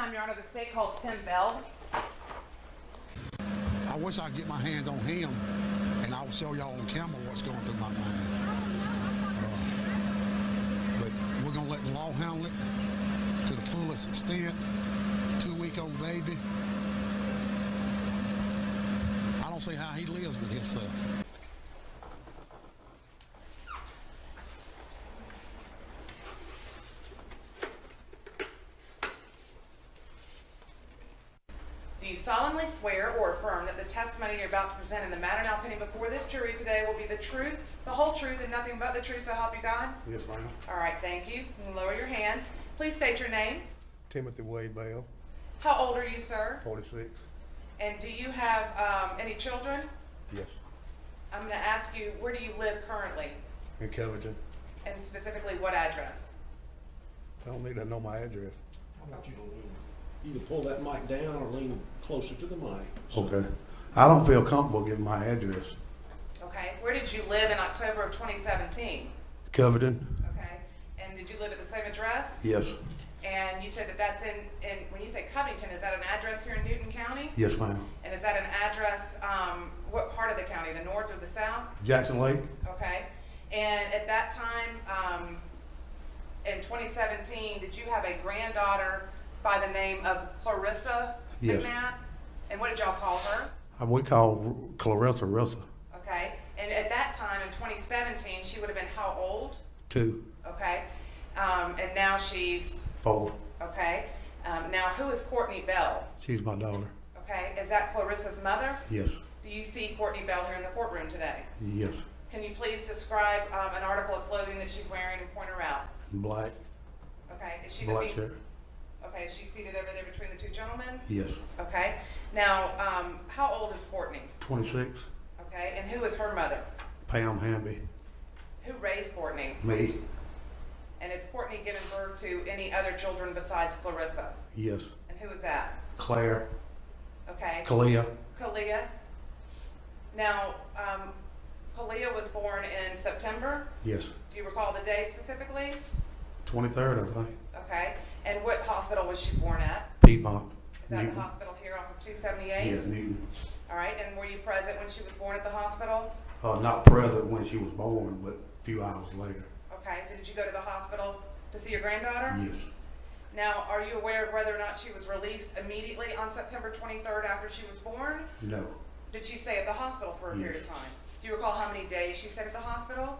time, Your Honor, the state calls Tim Bell. I wish I could get my hands on him, and I'll show y'all on camera what's going through my mind. But we're going to let the law handle it to the fullest extent. 2-week-old baby. I don't see how he lives with himself. Do you solemnly swear or affirm that the testimony you're about to present in the matter now pending before this jury today will be the truth, the whole truth, and nothing but the truth, so help you God? Yes, ma'am. All right, thank you. You can lower your hand. Please state your name. Timothy Wade Bell, How old are you, sir? 46. And do you have any children? Yes. I'm going to ask you, where do you live currently? In Covington. And specifically, what address? I don't need to know my address. How about you don't do it? Either pull that mic down or lean closer to the mic. Okay. I don't feel comfortable giving my address. Okay. Where did you live in October of 2017? Covington? Okay. And did you live at the same address? Yes. And you said that that's in when you say Covington, is that an address here in Newton County? Yes, ma'am. And is that an address, what part of the county, the north or the south? Jackson Lake? Okay. And at that time, in 2017, did you have a granddaughter by the name of Clarissa Yes. McNabb? And what did y'all call her? We call Clarissa Russell. Okay. And at that time, in 2017, she would have been how old? 2. Okay. And now she's, 4. okay. Now, who is Cortney Bell? She's my daughter. Okay. Is that Clarissa's mother? Yes. Do you see Cortney Bell here in the courtroom today? Yes. Can you please describe an article of clothing that she's wearing and point her out? Black. Okay. Is she Black shirt. Okay. Is she seated over there between the two gentlemen? Yes. Okay. Now, how old is Cortney? 26. Okay. And who is her mother? Pam Hamby. Who raised Cortney? Me. And has Cortney given birth to any other children besides Clarissa? Yes. And who is that? Claire. Okay. Caliyah. Caliyah. Now, Caliyah was born in September. Yes. Do you recall the day specifically? 23rd, I think. Okay. And what hospital was she born at? Piedmont. Is that Newton. the hospital here off of 278? Yes, Newton. All right. And were you present when she was born at the hospital? Not present when she was born, but a few hours later. Okay. So did you go to the hospital to see your granddaughter? Yes. Now, are you aware of whether or not she was released immediately on September 23rd after she was born? No. Did she stay at the hospital for a period of time? Do you recall how many days she stayed at the hospital?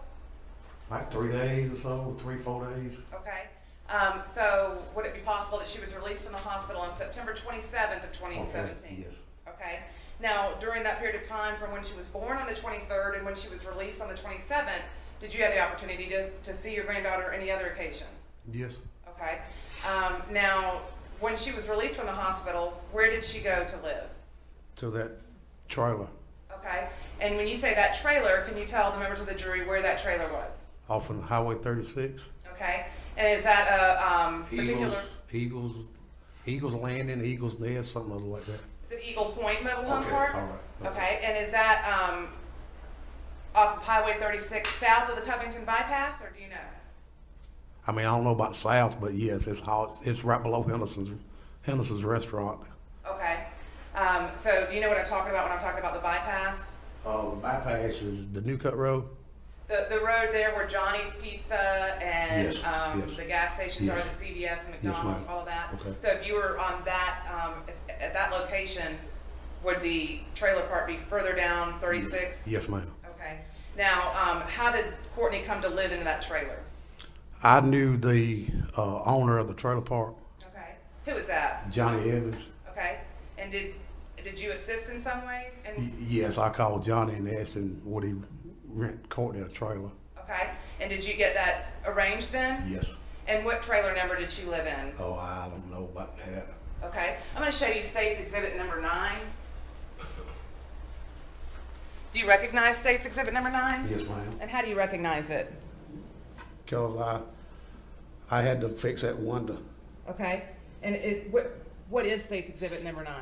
Like 3 days or so, 3-4 days. Okay. So would it be possible that she was released from the hospital on September 27th of 2017? Okay. Yes. Okay. Now, during that period of time from when she was born on the 23rd and when she was released on the 27th, did you have the opportunity to see your granddaughter any other occasion? Yes. Okay. Now, when she was released from the hospital, where did she go to live? To that trailer Okay. And when you say that trailer, can you tell the members of the jury where that trailer was? off on Highway 36. Okay. And is that a particular? Eagles Landing, Eagles Nest, something like that. Is it Eagle Point Mobile Home Okay, Park? all right. Okay. And is that off of Highway 36 south of the Covington bypass, or do you know? I mean, I don't know about the south, but yes, it's right below Henderson's restaurant. Okay. So do you know what I'm talking about when I'm talking about the bypass? The bypass is the New Cut Road. The road there where Johnny's Pizza and Yes, yes. the gas stations Yes. are, the CVS and McDonald's, ma'am. all of that. Okay. So if you were on that, at that location, would the trailer park be further down 36? Yes, ma'am. Okay. Now, how did Cortney come to live into that trailer? I knew the owner of the trailer park, Okay. Who is that? Johnny Evans. Okay. And did you assist in some way? And Yes, I called Johnny and asked him would he rent Courtney a trailer. okay. And did you get that arranged then? Yes. And what trailer number did she live in? Oh, I don't know about that. Okay. I'm going to show you State's Exhibit number 9. Do you recognize State's Exhibit number 9? Yes, ma'am. And how do you recognize it? Because I had to fix that window. Okay. And what is State's Exhibit number 9?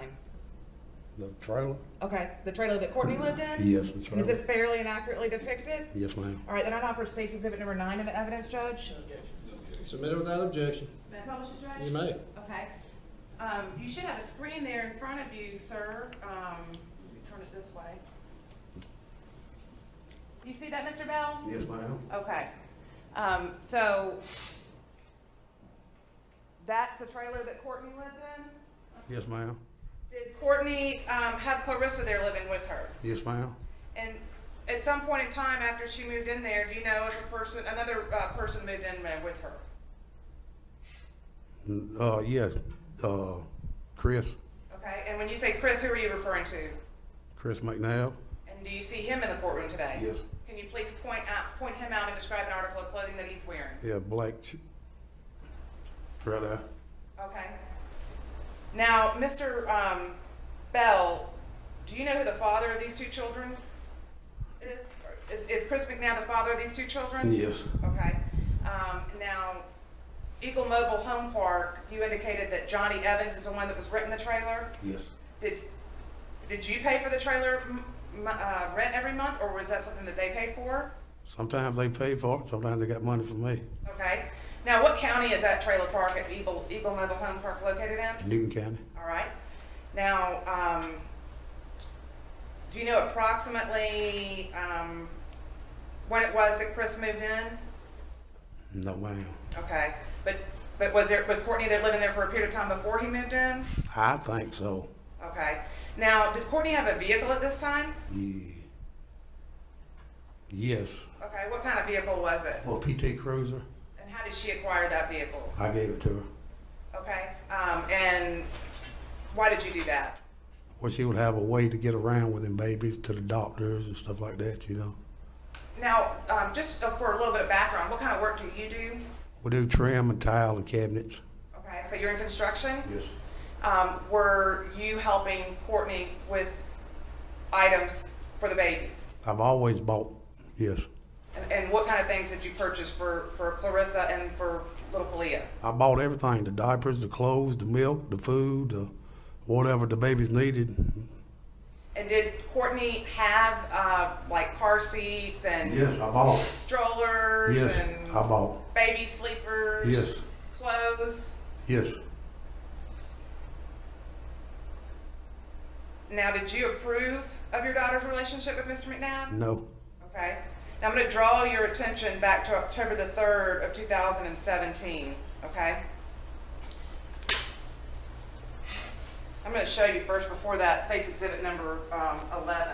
The trailer? Okay. The trailer that Cortney lived in? Yes, the And trailer. is this fairly and accurately depicted? Yes, ma'am. All right. Then I'd offer State's Exhibit number 9 into evidence, Judge. Submitted without objection. May I publish it, Judge? You may. Okay. You should have a screen there in front of you, sir. Let me turn it this way. Do you see that, Mr. Bell? Yes, ma'am. Okay. So that's the trailer that Cortney lived in? Yes, ma'am. Did Cortney have Clarissa there living with her? Yes, ma'am. And at some point in time after she moved in there, do you know if another person moved in there with her? Yeah, Chris Okay, and when you say Chris, who are you referring to? McNabb. And do you see him in the courtroom today? Yes. Can you please point him out and describe an article of clothing that he's wearing? Yeah, black. Right there. Okay. Now, Mr. Bell, do you know who the father of these two children is? Is Chris McNabb the father of these two children? Yes. Okay. Now, Eagle Mobile Home Park, you indicated that Johnny Evans is the one that was renting the trailer. Yes. Did you pay for the trailer rent every month, or was that something that they paid for? Sometimes they pay for it. Sometimes they got money from me. Okay. Now, what county is that trailer park at Eagle Mobile Home Park located in? Newton County. All right. Now, do you know approximately when it was that Chris moved in? No, ma'am. Okay. But was Courtney there living there for a period of time before he moved in? I think so. Okay. Now, did Courtney have a vehicle at this time? Yeah. Yes. Okay. What kind of vehicle was it? Well, PT Cruiser. And how did she acquire that vehicle? I gave it to her. Okay. And why did you do that? Well, she would have a way to get around with them babies to the doctors and stuff like that, you know. Now, just for a little bit of background, what kind of work do you do? We do trim and tile and cabinets. Okay, so you're in construction? Yes. Were you helping Courtney with items for the babies? I've always bought, yes. And what kind of things did you purchase for Clarissa and for little Caliyah? I bought everything, the diapers, the clothes, the milk, the food, whatever the babies needed. And did Courtney have like car seats and Yes, I bought. strollers Yes, and I bought. baby sleepers? Yes. Clothes? Yes. Now, did you approve of your daughter's relationship with Mr. McNabb? No. Okay. Now, I'm going to draw your attention back to October the 3rd of 2017, okay? I'm going to show you first before that State's Exhibit number 11.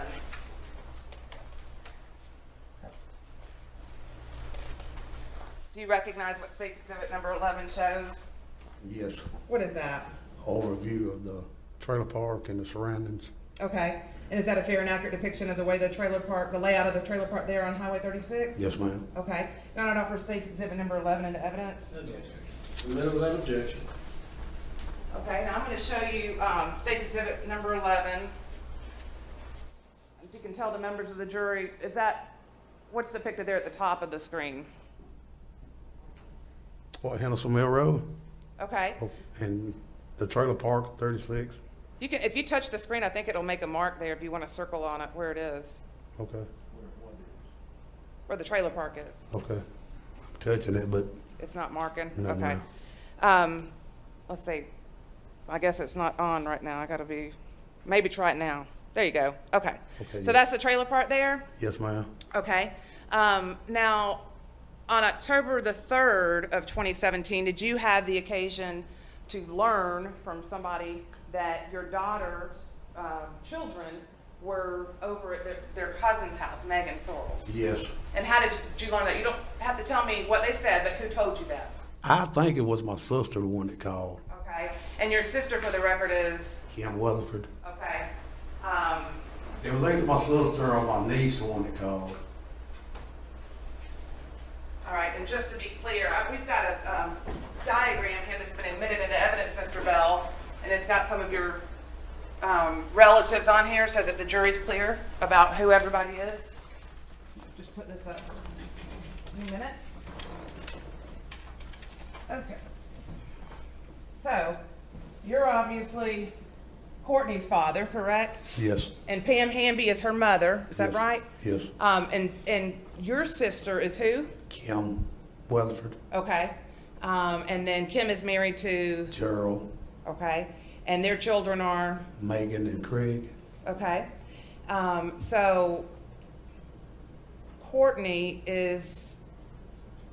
Do you recognize what State's Exhibit number 11 shows? Yes. What is that? Overview of the trailer park and the surroundings. Okay. And is that a fair and accurate depiction of the way the layout of the trailer park there on Highway 36? Yes, ma'am. Okay. You want to offer State's Exhibit number 11 into evidence? Submit without objection. Okay, now I'm going to show you State's Exhibit number 11. If you can tell the members of the jury, what's depicted there at the top of the screen? What, Henderson Mill Road? Okay. And the trailer park, 36. You can, if you touch the screen, I think it'll make a mark there if you want to circle on it where it is, Okay. where the trailer park is. Okay. I'm touching it, but It's not marking? No, Okay. Let's see. I guess it's not on right now. I got to maybe try it now. There you go. Okay. Okay, So yeah. that's the trailer park there? yes, ma'am. Okay. Now, on October the 3rd of 2017, did you have the occasion to learn from somebody that your daughter's children were over at their cousin's house, Megan Sorrells? Yes. And how did you learn that? You don't have to tell me what they said, but who told you that? I think it was my sister, the one that called. Okay. And your sister, for the record, is? Kim Weatherford. Okay. It was either my sister or my niece, the one that called. All right, and just to be clear, we've got a diagram here that's been admitted into evidence, Mr. Bell, and it's got some of your relatives on here so that the jury's clear about who everybody is. Just put this up for a few minutes. Okay. So, you're obviously Courtney's father, correct? Yes. And Pam Hamby is her mother, is that Yes. right? Yes. And your sister is who? Kim Weatherford. Okay. And then Kim is married to, Gerald. Okay, and their children are, Megan and Craig. okay. So Cortney is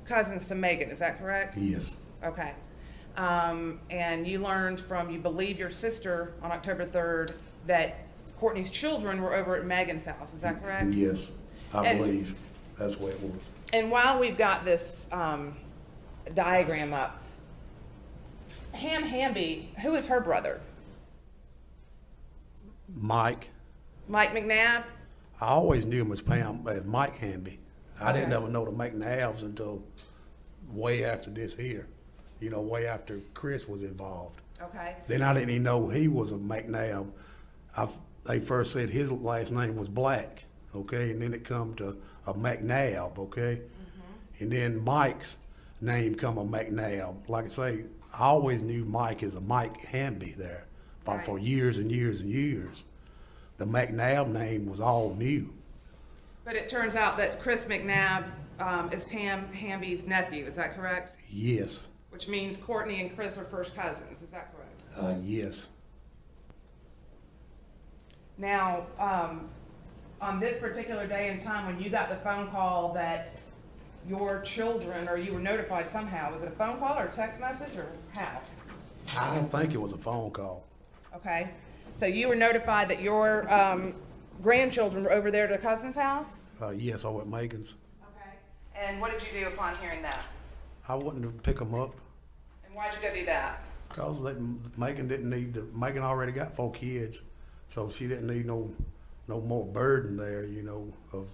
cousins to Megan, is that correct? Yes, Okay. And you learned from, you believe your sister on October 3rd that Courtney's children were over at Megan's house, is that correct? yes, I And- believe that's the way it was. And while we've got this diagram up, Hamby, who is her brother? Mike, Mike McNabb? I always knew him as Mike Hamby. I didn't Okay. ever know the McNabbs until way after this here, you know, way after Chris was involved. Okay. Then I didn't even know he was a McNabb. They first said his last name was Black, okay, and then it come to a McNabb, okay, and then Mike's name come a McNabb. Like I say, I always knew Mike as a Mike Hamby there for Right. years and years and years. The McNabb name was all new. But it turns out that Chris McNabb is Pam Hamby's nephew, is that correct? Yes, Which means Courtney and Chris are first cousins, is that correct? yes. Now, on this particular day and time when you got the phone call that your children, or you were notified somehow, was it a phone call or a text message or how? I don't think it was a phone call. Okay, so you were notified that your grandchildren were over there at their cousin's house? Yes, over at Megan's. Okay. And what did you do upon hearing that? I wouldn't have pick them up. And why'd you go do that? Cause Megan didn't need to. Megan already got 4 kids, so she didn't need no more burden there, you know, of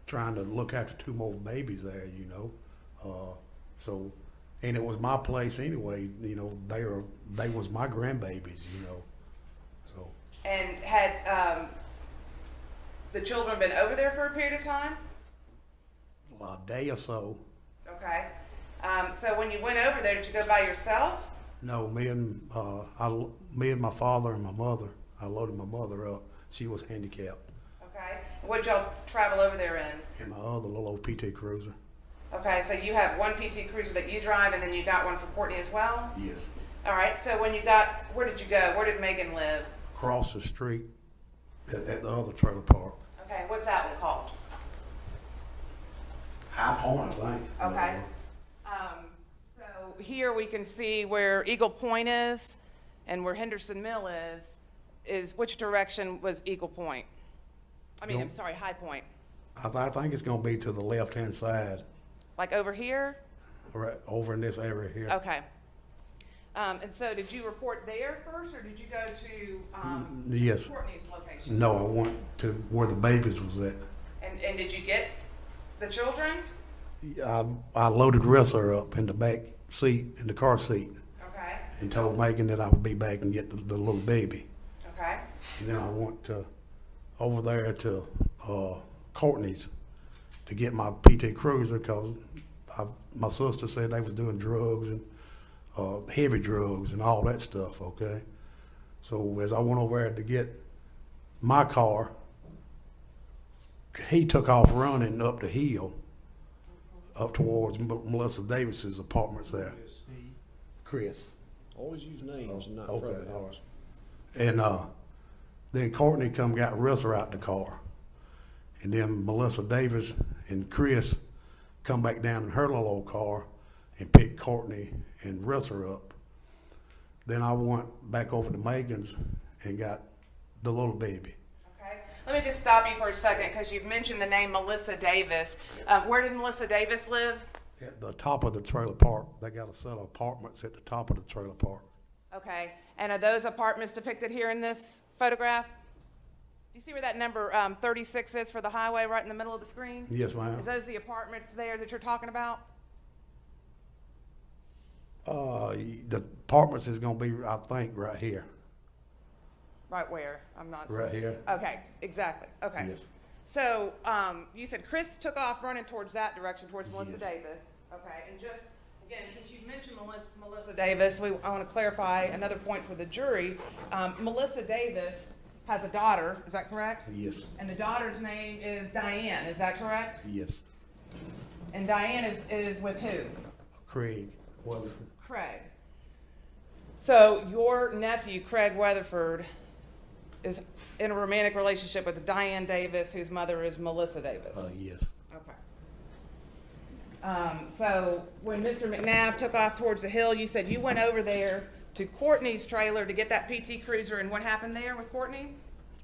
trying to look after 2 more babies there, you know. So, and it was my place anyway, you know. They was my grandbabies, you know. So And had the children been over there for a period of time? a day or so. Okay. So when you went over there, did you go by yourself? No, me and my father and my mother. I loaded my mother up. She was handicapped. Okay. What'd y'all travel over there in? And my other little old PT Cruiser. Okay, so you have one PT Cruiser that you drive, and then you got one for Courtney as well? Yes. All right, so when you got, where did you go? Where did Megan live? Across the street at the other trailer park. Okay, what's that one called? High Point, I think. Okay. So here we can see where Eagle Point is and where Henderson Mill is which direction was Eagle Point? I mean, I'm sorry, High Point. I think it's gonna be to the left-hand side, Like over here? right over in this area here. Okay. And so did you report there first, or did you go to Yes. Courtney's location? No, I went to where the babies was at. And did you get the children? I loaded Rissa up in the back seat, in the car seat, Okay, and told Megan that I would be back and get the little baby. okay, And then I went over there to Courtney's to get my PT Cruiser because my sister said they was doing drugs and heavy drugs and all that stuff, okay? So as I went over there to get my car, he took off running up the hill up towards Melissa Davis's apartments there. Chris. Always use names and not Okay, pronouns. all right. And then Courtney come got Rissa out the car. And then Melissa Davis and Chris come back down in her little old car and picked Courtney and Rissa up. Then I went back over to Megan's and got the little baby. okay. Let me just stop you for a second because you've mentioned the name Melissa Davis. Where did Melissa Davis live? At the top of the trailer park, they got a set of apartments at the top of the trailer park. Okay, and are those apartments depicted here in this photograph? You see where that number 36 is for the highway right in the middle of the screen? Yes, ma'am. Is those the apartments there that you're talking about? The apartments is gonna be, I think, right here. Right where? I'm not Right seeing. here. Okay, exactly, okay. Yes. So, you said Chris took off running towards that direction, towards Melissa Yes. Davis. Okay, and just, again, since you've mentioned Melissa Davis, I want to clarify another point for the jury. Melissa Davis has a daughter, is that correct? Yes, And the daughter's name is Diane, is that correct? yes. And Diane is with who? Craig Weatherford. Craig. So your nephew, Craig Weatherford, is in a romantic relationship with Diane Davis, whose mother is Melissa Davis. Yes. Okay. So when Mr. McNabb took off towards the hill, you said you went over there to Courtney's trailer to get that PT Cruiser, and what happened there with Courtney?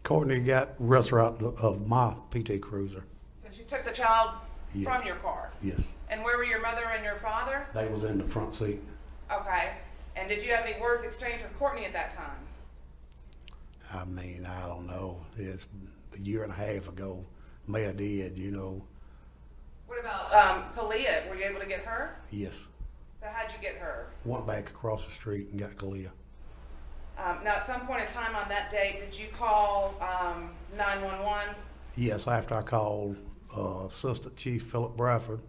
Courtney got restaurant of my PT Cruiser. So she took the child Yes. from your car? Yes. And where were your mother and your father? They was in the front seat. Okay. And did you have any words exchanged with Courtney at that time? I mean, I don't know. It's a year and a half ago. May I did, you know. What about Caliyah? Were you able to get her? Yes. So how'd you get her? Went back across the street and got Caliyah. Now, at some point in time on that day, did you call 911? Yes, after I called Assistant Chief Philip Bradford,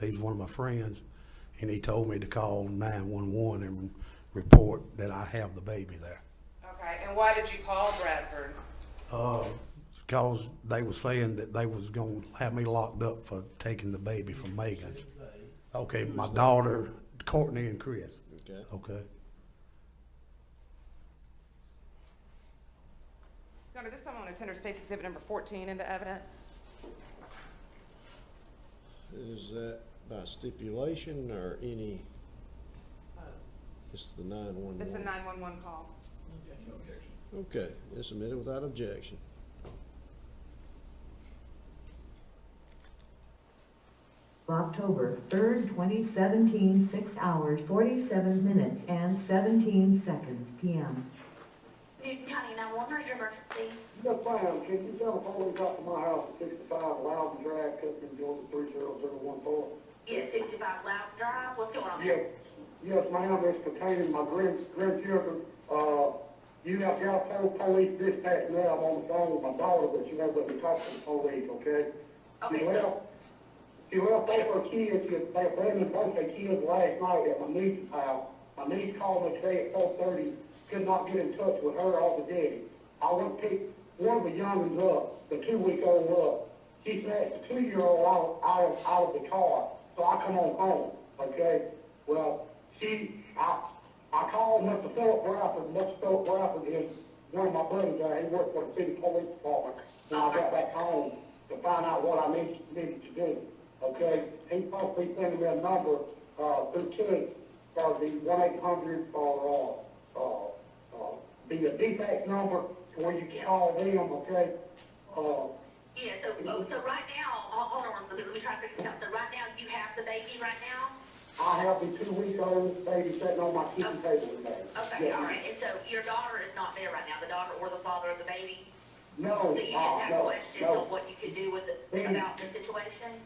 he's one of my friends, and he told me to call 911 and report that I have the baby there. Okay, and why did you call Bradford? Because they were saying that they was going to have me locked up for taking the baby from Megan's. Okay, my daughter, Courtney and Chris. Okay. Okay. Your Honor, this time I'm going to tender State's Exhibit number 14 into evidence. Is that by stipulation or any? It's the 911. This is a 911 call. Okay, it's submitted without objection. October 3rd, 2017, 6 hours, 47 minutes, and 17 seconds p.m. Newton County 911, your emergency. Yes, ma'am. Can you tell the police out to my house at 65 Loudon Drive, Cushman, Georgia 30014? Yes, 65 Loud Drive. What's going on Yes, there? yes, ma'am. It's pertaining to my grandchildren. You have got told police dispatch now. I'm on the phone with my daughter, but she won't let me talk to the police, okay? Okay, She left both her kids, they abandoned both their kids last night at my niece's house. My niece called me today at 4:30, could not get in touch with her or the daddy. I went to pick one of the youngins up, the 2-week-old up. She snatched the 2-year-old out of the car, so I come on home, okay? Well, I called Mr. Philip Bradford. Mr. Philip Bradford is one of my brothers there. He works for the city police department. Now I got back home to find out what I needed to do. Okay, he's supposed to be sending me a number through kids for the 1-800 or the defect number to where you can call them. Okay. yeah, so right now, hold on, let me try to figure this out. So right now, you have the baby right now? I have the 2-week-old baby sitting on my kitchen table today. Okay, Yes, all ma'am. right. And so your daughter is not there right now, the daughter or the father of the baby? No, So you just have no, questions no. on what you could do with it, about the situation?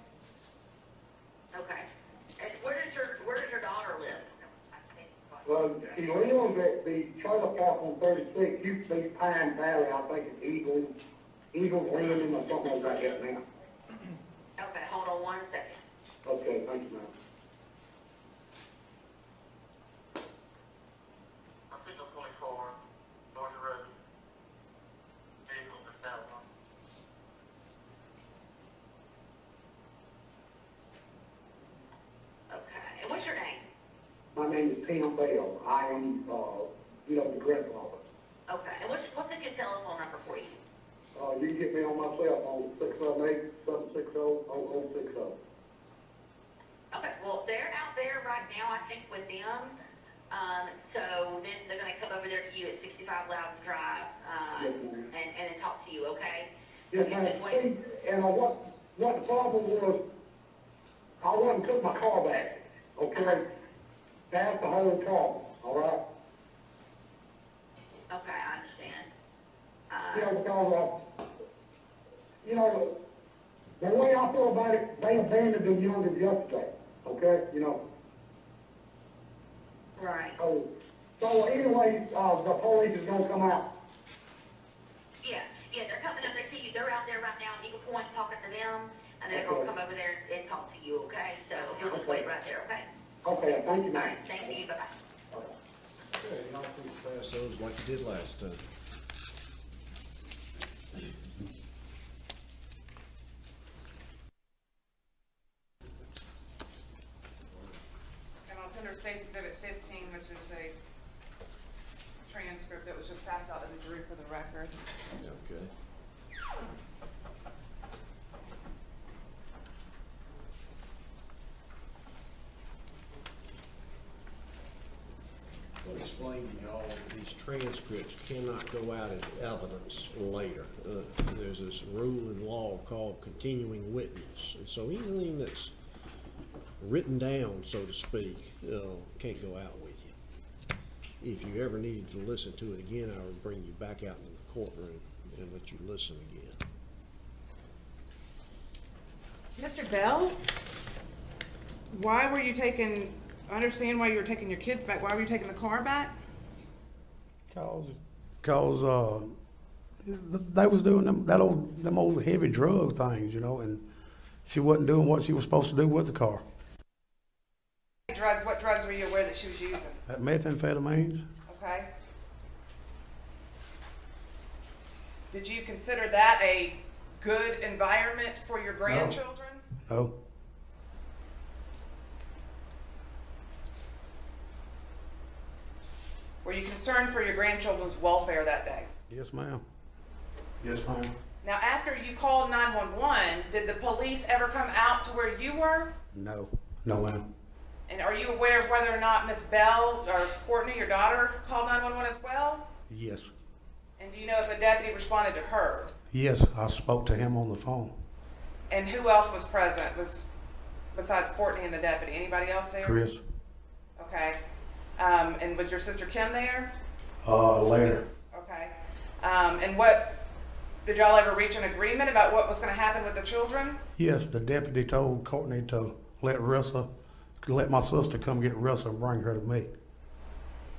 Okay. And where does your daughter live? Well, he lives at the trailer park on 36, used to be Pine Valley. I think it's Eagles Landing or something like that now. Okay, hold on one second. Okay, thank you, ma'am. Official 24, Georgia Road, vehicle for southbound. Okay, and what's your name? My name is Tim Bell. I am, the grandfather. Okay, and what's a good telephone number for you? You can get me on my cell phone, 678-760-0060. Okay, well, they're out there right now, I think, with them. So then they're gonna come over there to you at 65 Loudon Drive, Yes, ma'am. and then talk to you, okay? Yes, You ma'am. just wait. And what the problem was, I went and took my car back, okay? That's the whole problem, all right? Okay, I understand. Because, the way I feel about it, they abandoned them youngins yesterday, okay, Right. So anyway, the police is gonna come out. Yeah, they're coming over to you. They're out there right now in Eagle Point talking to them, and they're gonna come over there and talk to you, okay? So you'll just wait right there, okay? Okay, thank you, All ma'am. right, thank you, bye-bye. Okay, y'all please pass those like you did last time. And I'll tender State's Exhibit 15, which is a transcript that was just passed out to the jury for the record. Okay. Let me explain to y'all that these transcripts cannot go out as evidence later. There's this rule in law called continuing witness. And so anything that's written down, so to speak, can't go out with you. If you ever needed to listen to it again, I would bring you back out into the courtroom and let you listen again. Mr. Bell, why were you taking, I understand why you were taking your kids back. Why were you taking the car back? Cause they was doing them old heavy drug things, you know, and she wasn't doing what she was supposed to do with the car. Drugs, what drugs were you aware that she was using? That methamphetamines, Okay. Did you consider that a good environment for your grandchildren? no, Were you concerned for your grandchildren's welfare that day? yes ma'am, yes ma'am. Now, after you called 911, did the police ever come out to where you were? No ma'am. And are you aware of whether or not Miss Bell or Cortney, your daughter, called 911 as well? Yes, And do you know if a deputy responded to her? yes, I spoke to him on the phone. And who else was present besides Cortney and the deputy? Anybody else there? Chris, Okay. And was your sister Kim there? later. Okay. And what, did y'all ever reach an agreement about what was going to happen with the children? Yes, the deputy told Courtney to let my sister come get Russell and bring her to me.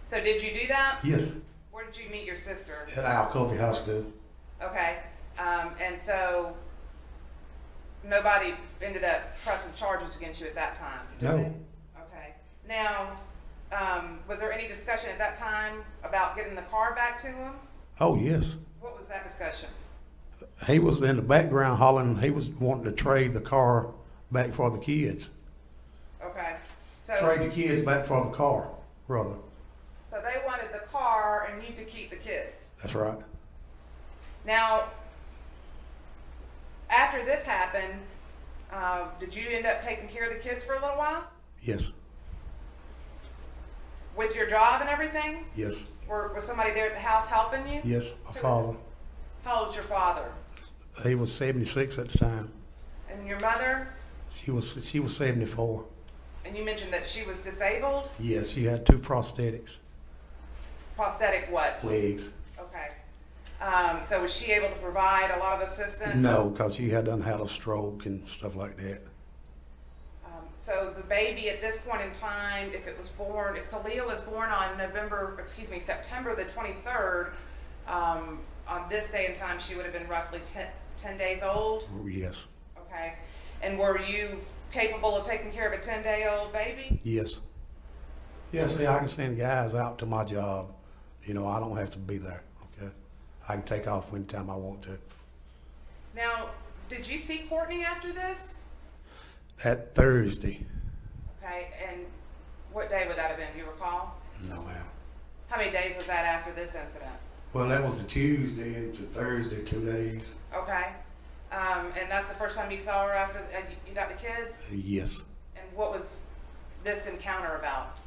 So did you do that? Yes, Where did you meet your sister? at Alcovey High School. Okay. And so nobody ended up pressing charges against you at that time? did No. they? Okay. Now, was there any discussion at that time about getting the car back to him? Oh, yes. What was that discussion? He was in the background hollering, he was wanting to trade the car back for the kids. Okay. So, Trade the kids back for the car, brother. so they wanted the car and you could keep the kids. That's right. Now, after this happened, did you end up taking care of the kids for a little while? Yes, With your job and everything? yes, Was somebody there at the house helping you? yes. My father, How old was your father? he was 76 at the time. And your mother? She was 74. And you mentioned that she was disabled? Yes, she had 2 prosthetics, Prosthetic what? legs. Okay. So was she able to provide a lot of assistance? No, because she had had a stroke and stuff like that. So the baby at this point in time, if Caliyah was born on September the 23rd, on this day and time, she would have been roughly 10 days old? Yes, Okay. And were you capable of taking care of a 10-day-old baby? yes. Yeah, see, I can send guys out to my job. You know, I don't have to be there, okay? I can take off anytime I want to. Now, did you see Cortney after this? That Thursday, Okay, and what day would that have been, do you recall? no ma'am. How many days was that after this incident? Well, that was a Tuesday into Thursday, 2 days. Okay, and that's the first time you saw her after you got the kids? Yes. And what was this encounter about?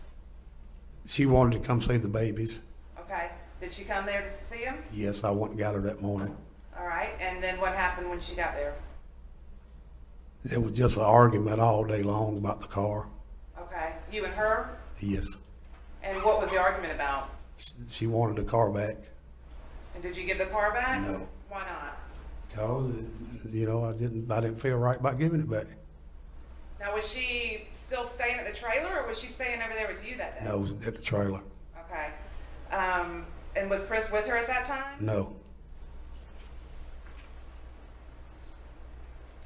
She wanted to come see the babies. Okay, did she come there to see them? Yes, I went and got her that morning. All right, and then what happened when she got there? It was just an argument all day long about the car. Okay, you and her? Yes. And what was the argument about? She wanted the car back. And did you give the car back? No. Why not? Because, you know, I didn't feel right about giving it back. Now, was she still staying at the trailer, or was she staying over there with you that day? No, at the trailer. Okay. And was Chris with her at that time? No.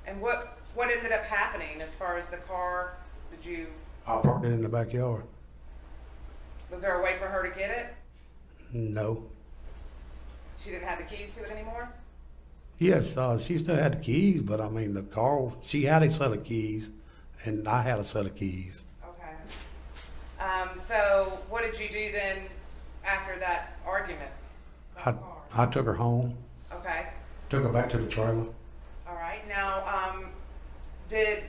And what ended up happening as far as the car? I parked it in the backyard. Was there a way for her to get it? No. She didn't have the keys to it anymore? Yes, she still had the keys, but I mean, the car, she had a set of keys, and I had a set of keys. Okay. So what did you do then after that argument? I took her home, Okay, took her back to the trailer. all right. Now, did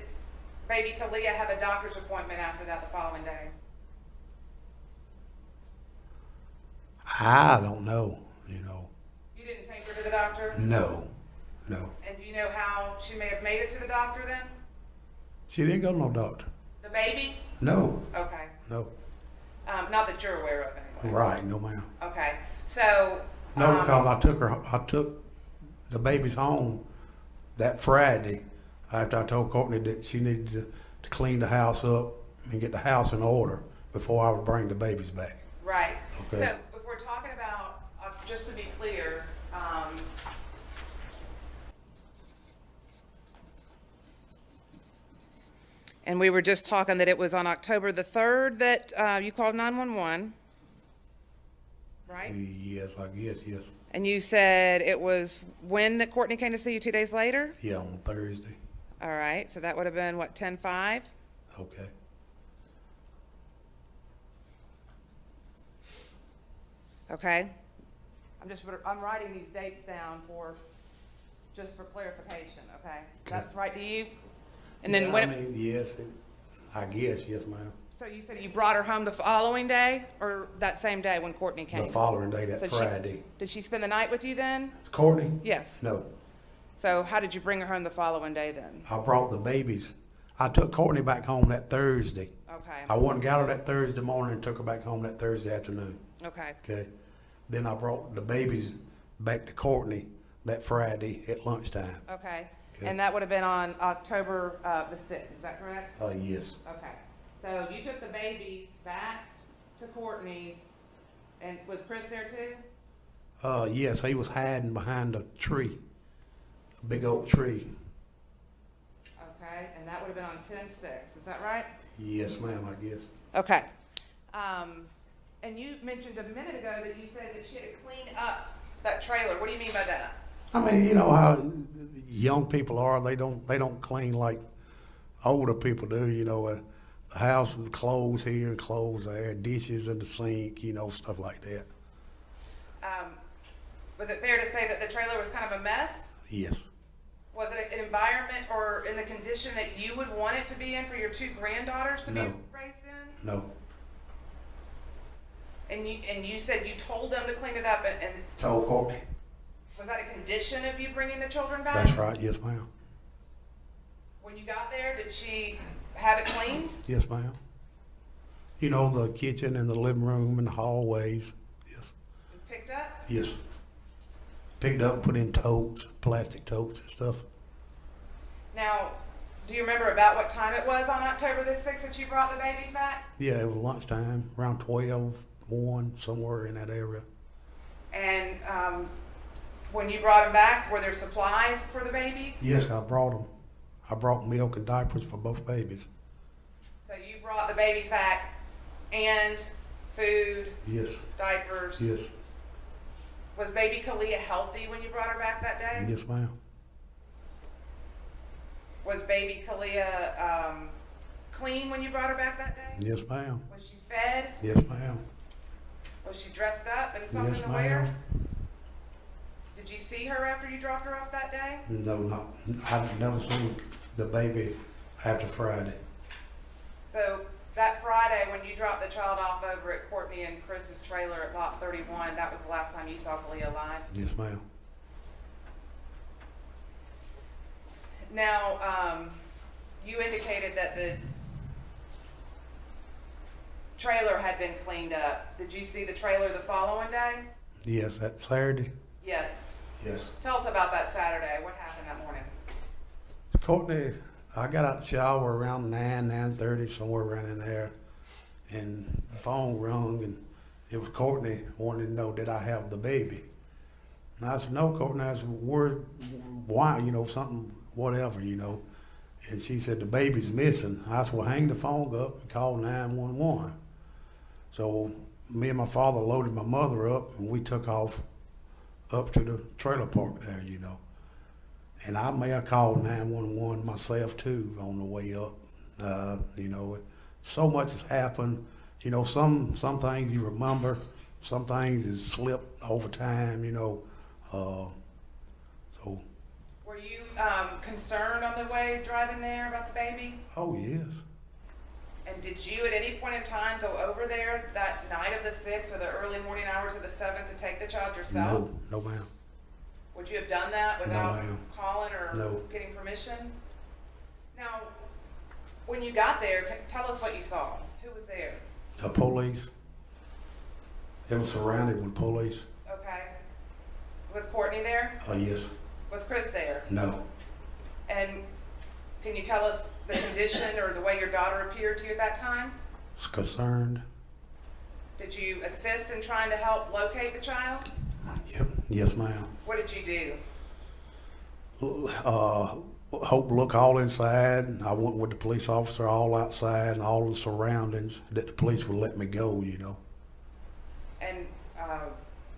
baby Caliyah have a doctor's appointment after that the following day? I don't know, you know. You didn't take her to the doctor? No. And do you know how she may have made it to the doctor then? She didn't go to no doctor. The baby? No. Okay. No. Not that you're aware of anyway. Right, no ma'am. Okay, so. No, because I took the babies home that Friday after I told Cortney that she needed to clean the house up and get the house in order before I would bring the babies back. Right. Okay. So if we're talking about, just to be clear, and we were just talking that it was on October the 3rd that you called 911, right? Yes, I guess, yes. And you said it was when that Cortney came to see you, 2 days later? Yeah, on Thursday. All right, so that would have been, what, 10/5? Okay. Okay? I'm writing these dates down just for clarification, okay? That's right to you? And then Yeah, when, I mean, yes, I guess, yes ma'am. so you said you brought her home the following day, or that same day when Cortney came? The following day, So that she- Friday. Did she spend the night with you then? Cortney? Yes. No. So how did you bring her home the following day then? I brought the babies. I took Cortney back home that Thursday. Okay, I went and got her that Thursday morning and took her back home that Thursday afternoon. okay, Okay. Then I brought the babies back to Cortney that Friday at lunchtime. okay. Okay. And that would have been on October the 6th, is that correct? Yes. Okay. So you took the babies back to Courtney's, and was Chris there too? Yes, he was hiding behind a tree, a big oak tree. Okay, and that would have been on 10/6, is that right? Yes, ma'am, I guess. Okay. And you mentioned a minute ago that you said that she had to clean up that trailer. What do you mean by that? I mean, you know how young people are. They don't clean like older people do. You know, the house with clothes here and clothes there, dishes in the sink. You know, stuff like that. Was it fair to say that the trailer was kind of a mess? Yes. Was it an environment or in the condition that you would want it to be in for your 2 granddaughters to be No. raised in? No. And you said you told them to clean it up, and Told Courtney. was that a condition of you bringing the children back? That's right. Yes, ma'am. When you got there, did she have it cleaned? Yes, ma'am. You know, the kitchen and the living room and the hallways. Yes. And picked up? Yes. Picked up and put in totes, plastic totes and stuff. Now, do you remember about what time it was on October the 6th that you brought the babies back? Yeah, it was lunchtime, around 12, 1, somewhere in that area. And when you brought them back, were there supplies for the babies? Yes, I brought them. I brought milk and diapers for both babies. So you brought the babies back and food, Yes, diapers. yes, Was baby Caliyah healthy when you brought her back that day? yes, ma'am. Was baby Caliyah clean when you brought her back that day? Yes, ma'am. Was she fed? Yes, ma'am. Was she dressed up in something Yes, to wear? ma'am. Did you see her after you dropped her off that day? No, I've never seen the baby after Friday. So that Friday when you dropped the child off over at Cortney and Chris's trailer at lot 31, that was the last time you saw Caliyah alive? Yes, ma'am. Now, you indicated that the trailer had been cleaned up. Did you see the trailer the following day? Yes, that Saturday. Yes. Yes. Tell us about that Saturday. What happened that morning? Courtney, I got out the shower around 9:30, somewhere around in there, and the phone rung, and it was Courtney wanting to know did I have the baby. And I said, no, Courtney. I said, why, you know, something, whatever, you know. And she said, the baby's missing. I said, well, hang the phone up and call 911. So me and my father loaded my mother up, and we took off up to the trailer park there, you know. And I may have called 911 myself too on the way up. You know, so much has happened. You know, some things you remember, some things has slipped over time, you know. So, Were you concerned on the way driving there about the baby? oh yes, And did you at any point in time go over there that night of the 6th or the early morning hours of the 7th to take the child yourself? no, ma'am. Would you have done that without ma'am. calling or No. getting permission? Now, when you got there, tell us what you saw. Who was there? The police. It was surrounded with police. Okay. Was Cortney there? Oh yes, Was Chris there? no, And can you tell us the condition or the way your daughter appeared to you at that time? it's concerned. Did you assist in trying to help locate the child? Yep, yes, ma'am. What did you do? Hope look all inside. I went with the police officer all outside and all the surroundings that the police would let me go, you know. And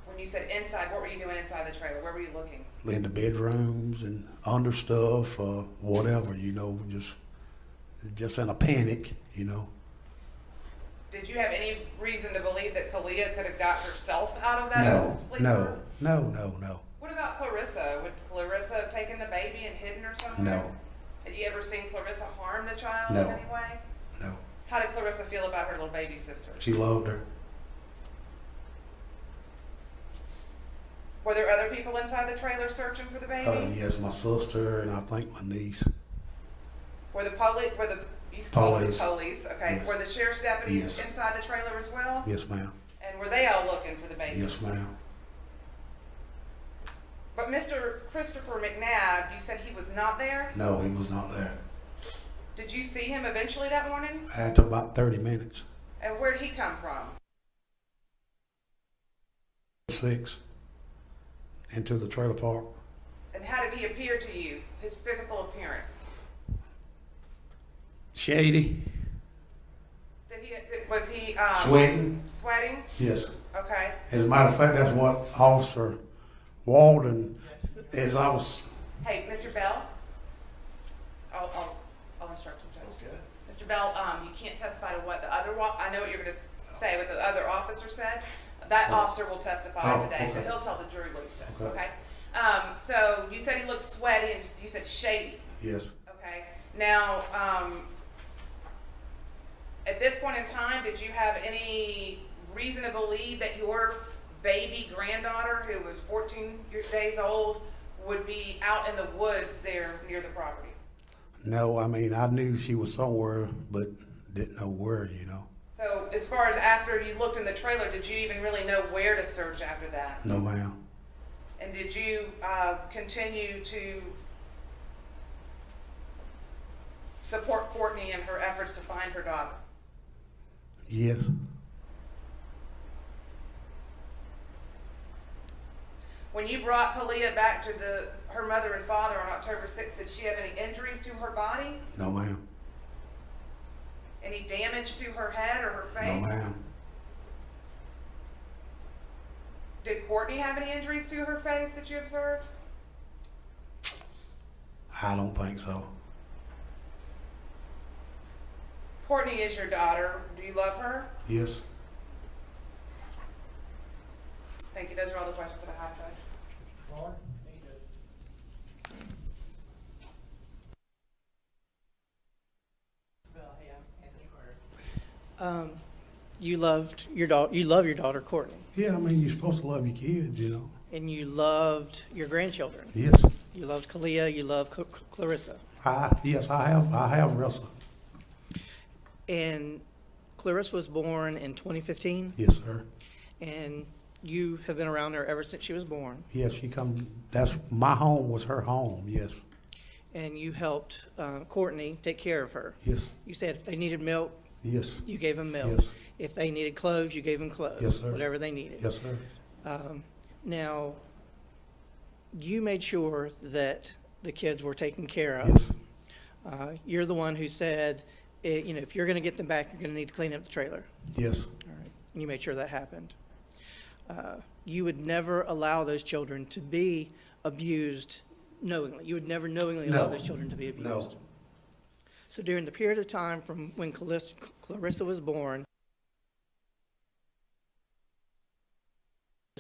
when you said inside, what were you doing inside the trailer? Where were you looking? In the bedrooms and under stuff, whatever, you know, just in a panic, you know. Did you have any reason to believe that Caliyah could have got herself out of that No, sleeper? no. What about Clarissa? Would Clarissa have taken the baby and hidden her somewhere? No. Had you ever seen Clarissa harm the child No. in any way? No. How did Clarissa feel about her little baby sister? She loved her. Were there other people inside the trailer searching for the baby? Yes, my sister and I think my niece. Were the police, you called them the Police. police, okay. Yes. Were the sheriff's deputies Yes. inside the trailer as well? Yes, ma'am. And were they all looking for the baby? Yes, ma'am. But Mr. Christopher McNabb, you said he was not there? No, he was not there. Did you see him eventually that morning? After about 30 minutes. And where did he come from? 6 into the trailer park. And how did he appear to you, his physical appearance? Shady, Was he sweating. sweating? Yes. Okay. As a matter of fact, that's what Officer Walden, as I was, Hey, Mr. Bell? I'll instruct you, Judge. Okay. Mr. Bell, you can't testify to what the other, I know what you're gonna say, what the other officer said. That officer will testify Oh, today, so okay. he'll tell the jury what he said, Okay. okay? So you said he looked sweaty and you said shady, yes. okay? Now, at this point in time, did you have any reason to believe that your baby granddaughter, who was 14 days old, would be out in the woods there near the property? No, I mean, I knew she was somewhere, but didn't know where, you know. So as far as after you looked in the trailer, did you even really know where to search after that? No, ma'am. And did you continue to support Cortney in her efforts to find her daughter? Yes. When you brought Caliyah back to her mother and father on October 6th, did she have any injuries to her body? No, ma'am. Any damage to her head or her No, face? ma'am. Did Cortney have any injuries to her face that you observed? I don't think so. Cortney is your daughter. Do you love her? Yes. Thank you. Those are all the questions that I have, Judge. You loved your daughter. You love your daughter Courtney, Yeah, I mean, you're supposed to love your kids, you know. and you loved your grandchildren. Yes. You loved Caliyah. You loved Clarissa, Yes, I have wrestled. and Clarissa was born in 2015, Yes, sir. and you have been around her ever since she was born. Yes, she come, that's, my home was her home, yes. And you helped Courtney take care of her. Yes, You said if they needed milk, yes, you gave them milk. Yes. If they needed clothes, you gave them clothes. Yes, sir. Whatever they needed. yes, sir. Now, you made sure that the kids were taken care of. Yes, You're the one who said, if you're going to get them back, you're going to need to clean up the trailer. yes, All right. And you made sure that happened. You would never allow those children to be abused knowingly. You would never knowingly allow No. those children to be abused. no, So during the period of time from when Clarissa was born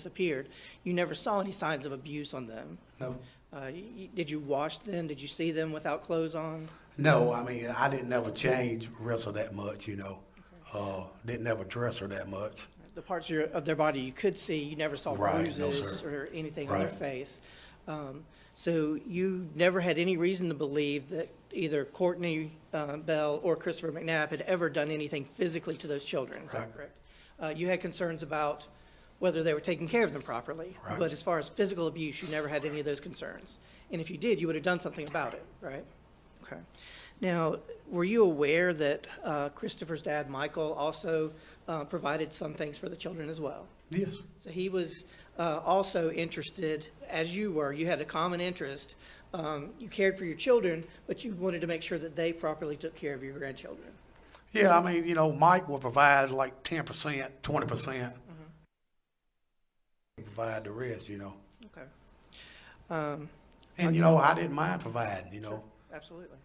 disappeared, you never saw any signs of abuse on them. No. Did you wash them? Did you see them without clothes on? No, I mean, I didn't ever change Rissa that much, you know. Didn't ever dress her that much. The parts of their body you could see, you never saw Right, no, bruises sir. or anything on their Right. face. So you never had any reason to believe that either Cortney Bell or Christopher McNabb had ever done anything physically to those children, is that Right. correct? You had concerns about whether they were taking care of them properly. Right. But as far as physical abuse, you never had any of those concerns. And if you did, you would have done something about it, right? Okay. Now, were you aware that Christopher's dad, Michael, also provided some things for the children as well? Yes. So he was also interested, as you were, you had a common interest. You cared for your children, but you wanted to make sure that they properly took care of your grandchildren. Yeah, I mean, you know, Mike will provide like 10%, 20%. Provide the rest, you know. Okay. And, you know, I didn't mind providing, you know. Absolutely.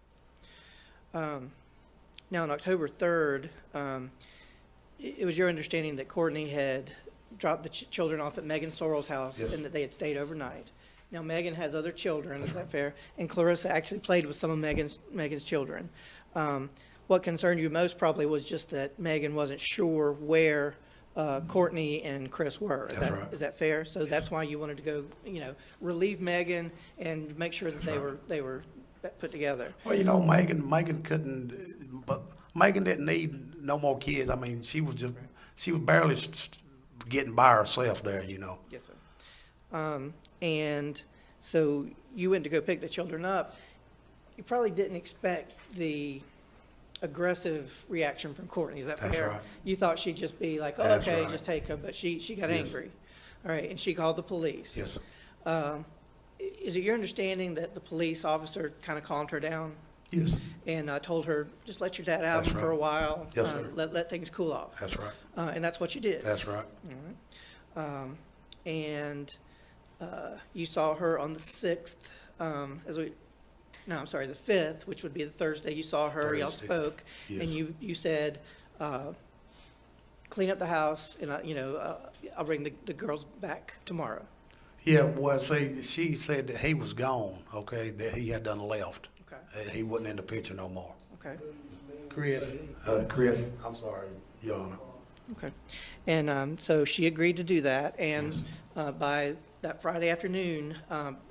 Now, on October 3rd, it was your understanding that Courtney had dropped the children off at Megan Sorrell's house Yes. and that they had stayed overnight. Now, Megan has other children, is that fair? And Clarissa actually played with some of Megan's children. What concerned you most probably was just that Megan wasn't sure where Courtney and Chris were. That's right. Is that fair? So that's why you wanted to go, you know, relieve Megan and make sure that they were put together. Well, you know, Megan couldn't, but Megan didn't need no more kids. I mean, she was barely getting by herself there, you know. Yes, sir. And so you went to go pick the children up. You probably didn't expect the aggressive reaction from Courtney, is that That's fair? right. You thought she'd just be like, oh, That's okay, right. just take them, but she got Yes. angry. All right, and she called the police. Yes. Is it your understanding that the police officer kind of calmed her down Yes. and told her, just let your dad out That's for a right. while? Yes, sir. Let things cool off. That's right. And that's what you did. That's right. And you saw her on the 6th, the 5th, which would be the Thursday. You saw her, y'all Thursday. spoke, and Yes. you said, clean up the house, and I'll bring the girls back tomorrow. Yeah, well, see, she said that he was gone, okay, that he had done left. Okay. And he wasn't in the picture no more. Okay. Chris, I'm sorry, Your Honor. Okay. And so she agreed to do that, and by that Friday afternoon,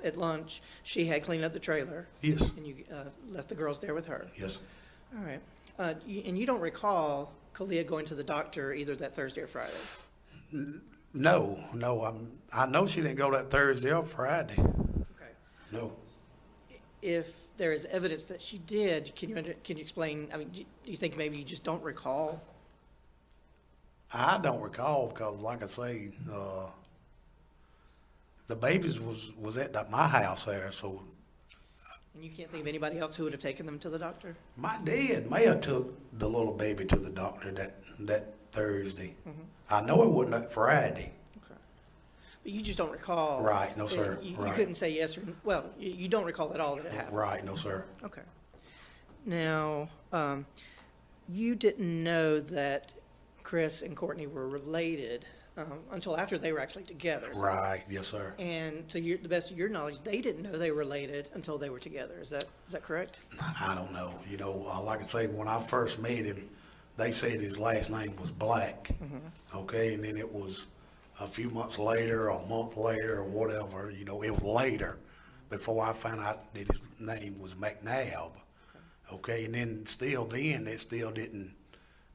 at lunch, she had cleaned up the trailer. Yes. And you left the girls there with her. Yes. All right. And you don't recall Caliyah going to the doctor either that Thursday or Friday? No, I know she didn't go that Thursday or Friday. Okay. No. If there is evidence that she did, can you explain, I mean, do you think maybe you just don't recall? I don't recall because, like I say, the babies was at my house there, so And you can't think of anybody else who would have taken them to the doctor? my dad may have took the little baby to the doctor that Thursday. I know it wasn't that Friday. Okay. But you just don't recall? Right, no, sir. You Right. couldn't say yes or, well, you don't recall at all that it happened? Right, no, sir. Okay. Now, you didn't know that Chris and Courtney were related until after they were actually together. is that Right, yes, sir. And to the best of your knowledge, they didn't know they were related until they were together. Is that correct? I don't know. You know, like I say, when I first met him, they said his last name was Black. Okay, and then it was a few months later, a month later, or whatever. You know, it was later before I found out that his name was McNabb. Okay, and then it still didn't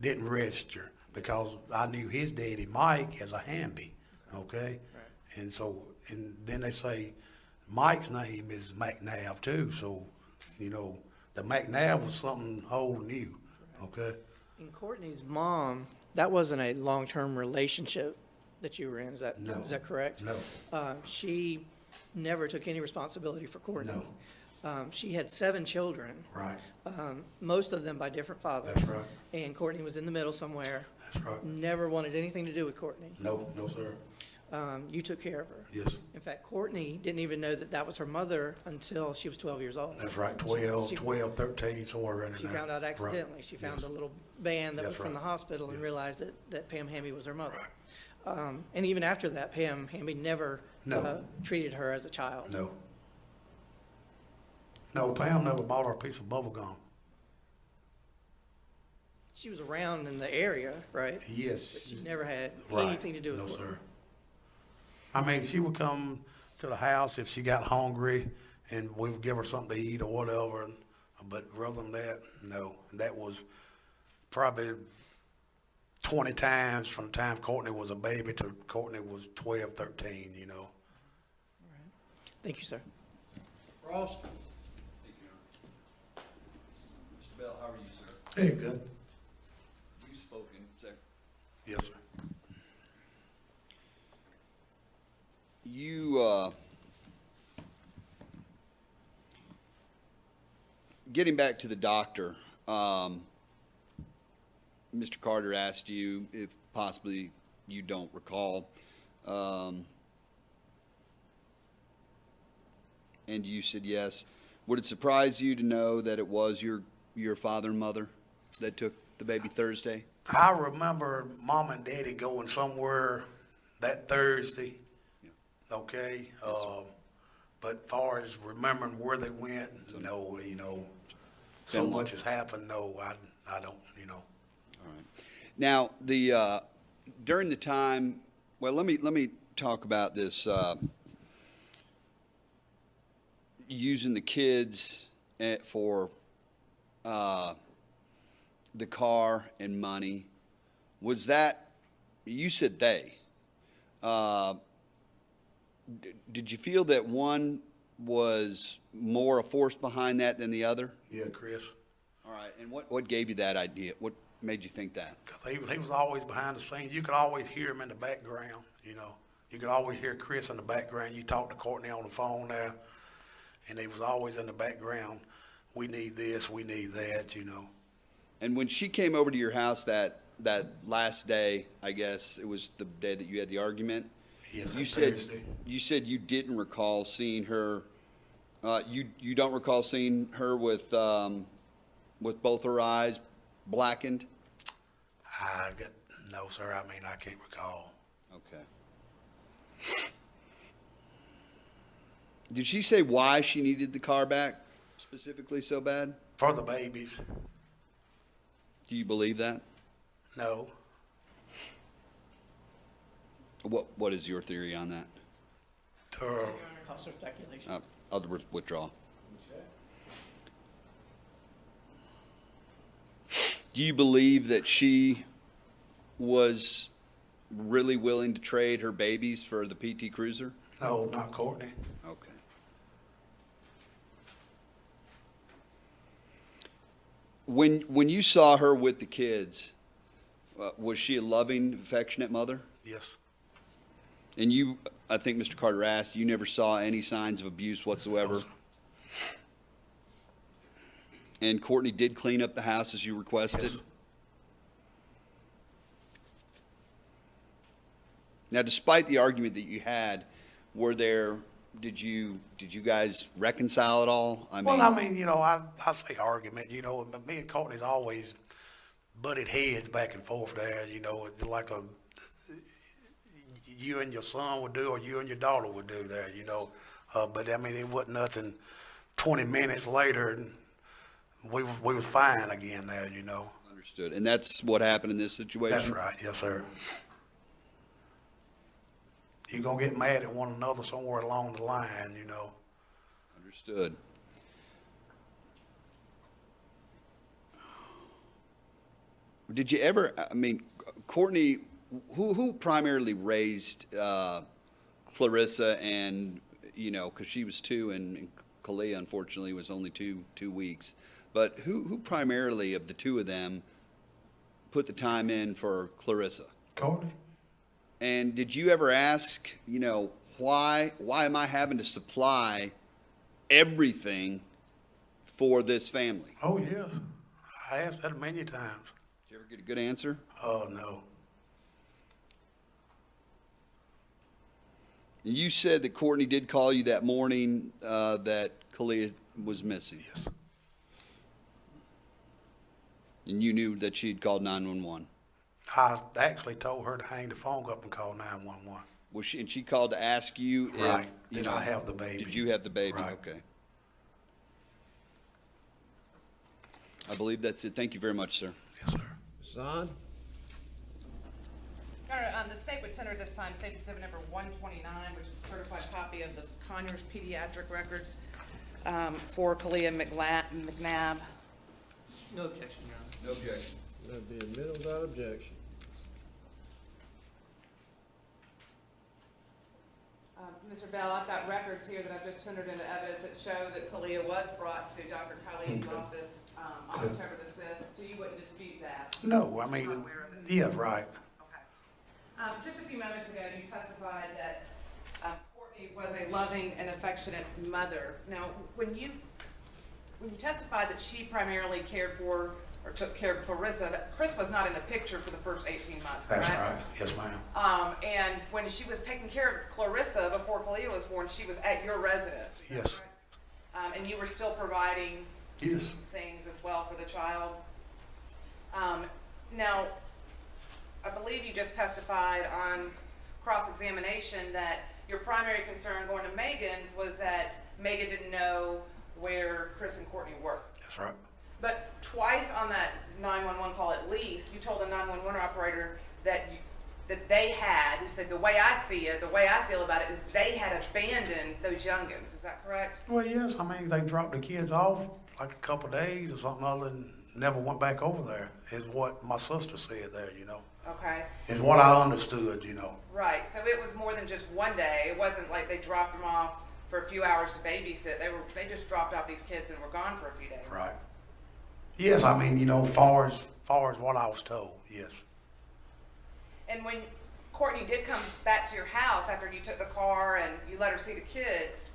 register because I knew his daddy Mike as a Hamby. Okay, and then they say Mike's name is McNabb too. So, you know, the McNabb was something whole new. Okay. And Courtney's mom, that wasn't a long-term relationship that you were in. Is that correct? No. She never took any responsibility for Courtney. No. She had 7 children. Right. Most of them by different fathers. That's right. And Courtney was in the middle somewhere. That's right. Never wanted anything to do with Courtney. No, sir. You took care of her. Yes. In fact, Courtney didn't even know that was her mother until she was 12 years old. That's right. 12, 13, somewhere around in She there. found out Right. accidentally. She found Yes. a little band that was That's from the right. hospital and realized that Pam Hamby was her mother. And even after that, Pam Hamby never No. treated her as a child. No. No, Pam never bought her a piece of bubble gum. She was around in the area, right? Yes. But she never had Right. anything to do with No, it. sir. I mean, she would come to the house if she got hungry, and we would give her something to eat or whatever. But rather than that, no. And that was probably 20 times from the time Cortney was a baby to Cortney was 12, 13, you know. Thank you, sir. Frost? Mr. Bell, how are you, sir? Hey, good. You've spoken, sir. Yes, sir. You, getting back to the doctor, Mr. Carter asked you if possibly you don't recall, and you said yes. Would it surprise you to know that it was your father and mother that took the baby Thursday? I remember Mom and Daddy going somewhere that Thursday. Yeah. Okay. But far as remembering where they went, no, you know, so much has happened. No, I don't, you know. All right. Now, during the time, well, let me talk about this, using the kids for the car and money. Was that, you said they, did you feel that one was more a force behind that than the other? Yeah, Chris. All right, and what gave you that idea? What made you think that? Because he was always behind the scenes. You could always hear him in the background, you know. You could always hear Chris in the background. You talked to Cortney on the phone there, and he was always in the background. We need this, we need that, you know. And when she came over to your house that last day, I guess it was the day that you had the argument. Yes, You that said Thursday. you said you didn't recall seeing her. You don't recall seeing her with both her eyes blackened. No, sir. I mean, I can't recall. Okay. Did she say why she needed the car back specifically so bad? For the babies, Do you believe that? no. What is your theory on that? Cost of speculation. I'll withdraw. Do you believe that she was really willing to trade her babies for the PT Cruiser? No, not Cortney. Okay. When you saw her with the kids, was she a loving, affectionate mother? Yes. And you, I think Mr. Carter asked, you never saw any signs of abuse whatsoever? No, sir. And Cortney did clean up the house as you requested? Yes. Now, despite the argument that you had, did you guys reconcile at all? Well, I mean, you know, I say argument, you know, but me and Cortney's always butted heads back and forth there, you know, it's like you and your son would do or you and your daughter would do there, you know. But I mean, it wasn't nothing 20 minutes later and we was fine again there, you know. Understood. And that's what happened in this situation? That's right, yes, sir. You're going to get mad at one another somewhere along the line, you know. Understood. Did you ever, I mean, Cortney, who primarily raised Clarissa and, you know, because she was 2 and Caliyah, unfortunately, was only two weeks. But who primarily of the 2 of them put the time in for Clarissa? Cortney? And did you ever ask, you know, why am I having to supply everything for this family? Oh, yes. I asked that many times. Did you ever get a good answer? Oh, no. You said that Cortney did call you that morning that Caliyah was missing. Yes. And you knew that she had called 911. I actually told her to hang the phone up and call 911. Was she, and she called to ask you if, Right. you Did know, I have the baby? Did you have the baby? Right. Okay. I believe that's it. Thank you very much, sir. Yes, sir. Zahn? Your Honor, the state would tender this time state exhibit number 129, which is a certified copy of the Conyers pediatric records for Caliyah McNabb. No objection, Your Honor. No objection. That'd be admitted without objection. Mr. Bell, I've got records here that I've just tendered into evidence that show that Caliyah was brought to Dr. Caliyah's office on October the 5th, so you wouldn't dispute that? No, I mean, yeah, right. Okay. Just a few moments ago, you testified that Cortney was a loving and affectionate mother. Now, when you testified that she primarily cared for or took care of Clarissa, that Chris was not in the picture for the first 18 months, That's correct? right. Yes, ma'am. And when she was taking care of Clarissa before Caliyah was born, she was at your residence. Is that Yes. correct? And you were still providing Yes. things as well for the child. Now, I believe you just testified on cross-examination that your primary concern going to Megan's was that Megan didn't know where Chris and Cortney were. That's right. But twice on that 911 call at least, you told the 911 operator that they had, you said, the way I see it, the way I feel about it, is they had abandoned those youngins. Is that correct? Well, yes, I mean, they dropped the kids off like a couple of days or something other and never went back over there, is what my sister said there, you know. Okay. Is what I understood, you know. Right, so it was more than just one day. It wasn't like they dropped them off for a few hours to babysit. They just dropped off these kids and were gone for a few days. Right. Yes, I mean, you know, far as what I was told, yes. And when Cortney did come back to your house after you took the car and you let her see the kids,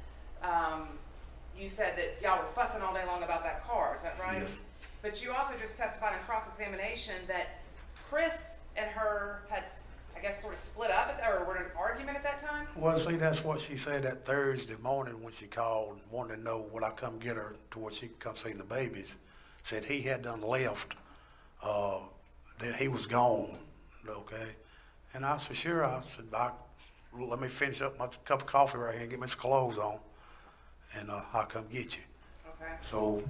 you said that y'all were fussing all day long about that car, is that right? Yes. But you also just testified in cross-examination that Chris and her had, I guess, sort of split up, or were in an argument at that time? Well, see, that's what she said that Thursday morning when she called, wanted to know would I come get her to where she could come see the babies. Said he had done left, that he was gone, okay? And I said, sure. I said, let me finish up my cup of coffee right here and get my clothes on, and I'll come get you. Okay. So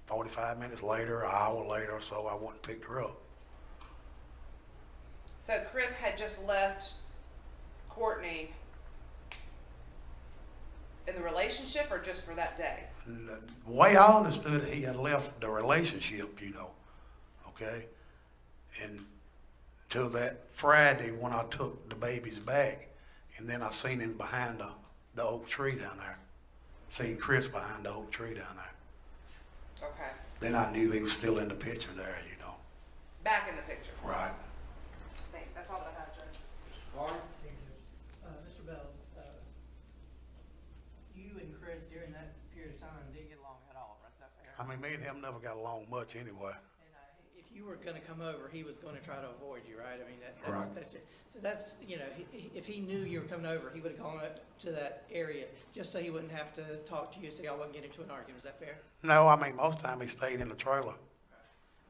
45 minutes later, an hour later or so, I went and picked her up. So Chris had just left Cortney in the relationship or just for that day? And the way I understood it, he had left the relationship, you know, okay? And till that Friday when I took the babies back, and then I seen him behind the oak tree down there. Seen Chris behind the oak tree down there. Okay. Then I knew he was still in the picture there, you know. Back in the picture. Right. That's all that I have, Judge. Mr. Bell, you and Chris during that period of time didn't get along at all, right? Is that fair? I mean, me and him never got along much anyway. And if you were going to come over, he was going to try to avoid you, right? I mean, Right. that's it. So that's, you know, if he knew you were coming over, he would have gone up to that area just so he wouldn't have to talk to you, so y'all wouldn't get into an argument. Is that fair? No, I mean, most time he stayed in the trailer.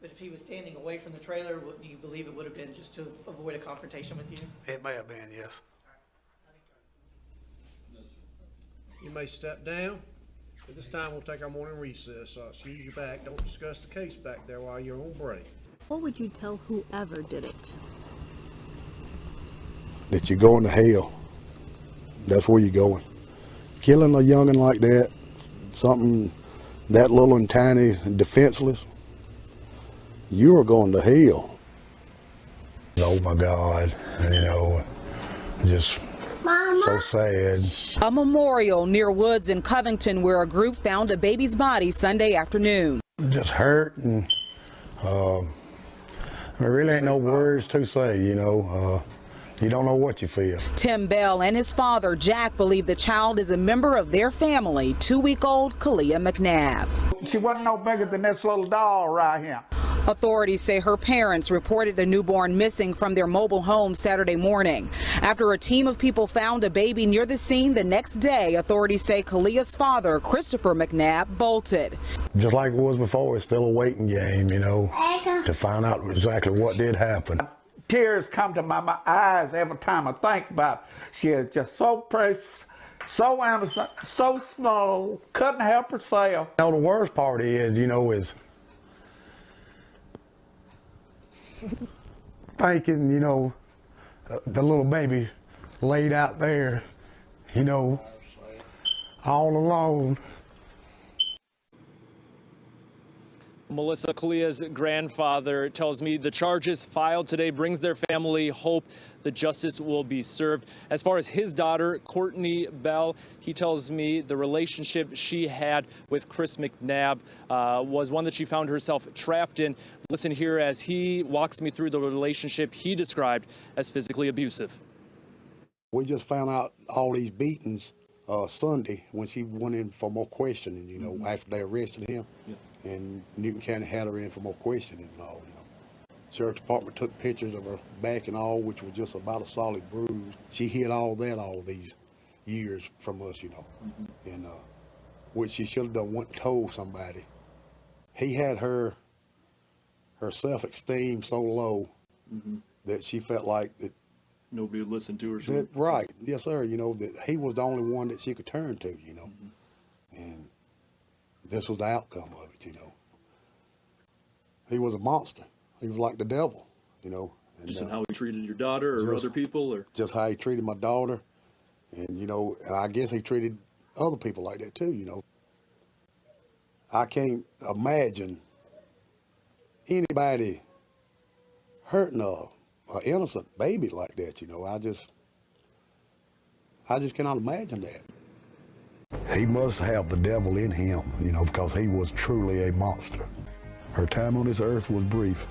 But if he was standing away from the trailer, do you believe it would have been just to avoid a confrontation with you? It may have been, yes. You may step down. At this time, we'll take our morning recess. Excuse you back. Don't discuss the case back there while you're on break. What would you tell whoever did it? That you're going to hell. That's where you're going. Killing a youngin' like that, something that little and tiny and defenseless, you are going to hell. Oh my God, you know, just so sad. A memorial near Woods in Covington where a group found a baby's body Sunday afternoon. Just hurt, and there really ain't no words to say, you know. You don't know what you feel. Tim Bell and his father, Jack, believe the child is a member of their family, 2-week-old Caliyah McNabb. She wasn't no bigger than this little doll right here. Authorities say her parents reported the newborn missing from their mobile home Saturday morning. After a team of people found a baby near the scene the next day, authorities say Caliyah's father, Christopher McNabb, bolted. Just like it was before, it's still a waiting game, you know, to find out exactly what did happen. tears come to my eyes every time I think about it. She is just so precious, so innocent, so small, couldn't help herself. You know, the worst part is, you know, is thinking, you know, the little baby laid out there, you know, all alone. Melissa, Caliyah's grandfather, tells me the charges filed today brings their family hope that justice will be served. As far as his daughter, Cortney Bell, he tells me the relationship she had with Chris McNabb was one that she found herself trapped in. Listen here as he walks me through the relationship he described as physically abusive. We just found out all these beatings Sunday when she went in for more questioning, you know, after they arrested him. Yeah. And Newton County had her in for more questioning and all, you know. Sheriff's Department took pictures of her back and all, which was just about a solid bruise. She hid all that all these years from us, you know. And what she should have done, went and told somebody. He had her self-esteem so low that she felt like that nobody would listen to her. That, right, yes, sir. You know, that he was the only one that she could turn to, you know. And this was the outcome of it, you know. He was a monster. He was like the devil, you know. And, just how he treated your daughter or other people? Or just how he treated my daughter. And, you know, and I guess he treated other people like that too, you know. I can't imagine anybody hurting an innocent baby like that, you know. I just cannot imagine that. He must have the devil in him, you know, because he was truly a monster. Her time on this earth was brief,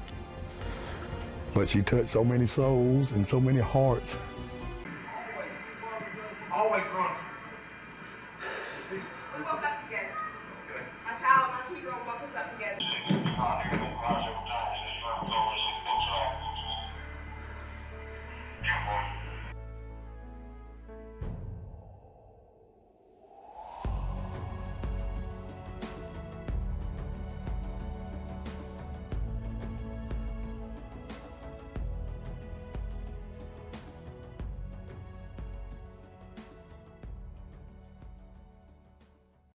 but she touched so many souls and so many hearts. Always run. We woke up together. My child, my hero woke us up together. Good morning.